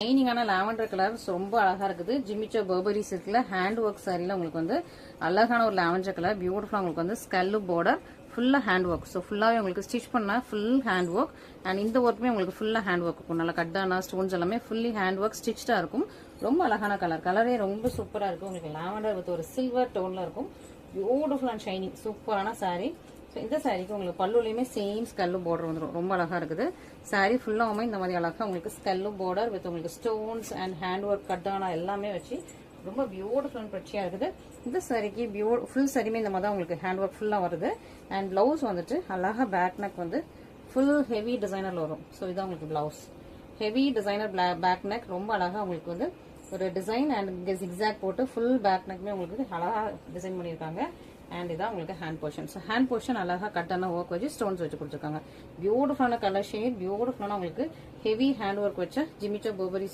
ஷைனிங்கான lavender colour ரொம்ப அழகா இருக்குது. ஜிமிச்சோ பர்பரிஸ் இருக்குல்ல, ஹேண்ட் ஒர்க் சாரியில உங்களுக்கு வந்து அழகான ஒரு லாவெண்டர் கலர் பியூட்டிஃபுல்லா உங்களுக்கு வந்து ஸ்கல்லு பார்டர் ஃபுல்லா ஹேண்ட் ஒர்க். ஸோ ஃபுல்லாவே உங்களுக்கு ஸ்டிச் பண்ண ஃபுல் ஹேண்ட் ஒர்க் அண்ட் இந்த ஒர்க்குமே உங்களுக்கு ஃபுல்லா ஹேண்ட் ஒர்க் இருக்கும். நல்லா கட்டான ஸ்டோன்ஸ் எல்லாமே ஃபுல்லி ஹேண்ட் ஒர்க் ஸ்டிச்சா இருக்கும். ரொம்ப அழகான கலர், கலரே ரொம்ப சூப்பரா இருக்கும். உங்களுக்கு லாவெண்டர் வித் ஒரு சில்வர் டோன்ல இருக்கும். பியூட்டிஃபுல் அண்ட் ஷைனிங் சூப்பரான சாரி. இந்த சாரிக்கு உங்களுக்கு பல்லுலையுமே சேம் ஸ்கல்லு பார்டர் வந்துடும். ரொம்ப அழகா இருக்குது. சாரி ஃபுல்லாவுமே இந்த மாதிரி அழகா உங்களுக்கு ஸ்கல்லு பார்டர் வித் உங்களுக்கு ஸ்டோன்ஸ் அண்ட் ஹேண்ட் ஒர்க் கட்டான எல்லாமே வச்சு ரொம்ப பியூட்டிஃபுல் அண்ட் பிரச்சியா இருக்குது. இந்த சாரிக்கு ஃபுல் சாரியுமே இந்த மாதிரி உங்களுக்கு ஹேண்ட் ஒர்க் ஃபுல்லா வருது. அண்ட் பிளவுஸ் வந்துட்டு அழகா பேக் நெக் வந்து ஃபுல் ஹெவி டிசைனர்ல வரும். ஸோ இதான் உங்களுக்கு blouse. Heavy designer back neck ரொம்ப அழகா உங்களுக்கு வந்து ஒரு டிசைன் அண்ட் ஜிக்ஸாக் போட்டு ஃபுல் பேக் நெக்மே உங்களுக்கு அழகா டிசைன் பண்ணியிருக்காங்க. அண்ட் இதான் உங்களுக்கு hand portion. So hand portion அழகா கட்டான ஒர்க் வச்சு ஸ்டோன்ஸ் வச்சு கொடுத்துருக்காங்க. பியூட்டிஃபுல்லான கலர் ஷேட், பியூட்டிஃபுல்லான உங்களுக்கு ஹெவி ஹேண்ட் ஒர்க் வச்ச ஜிமிச்சோ பர்பரி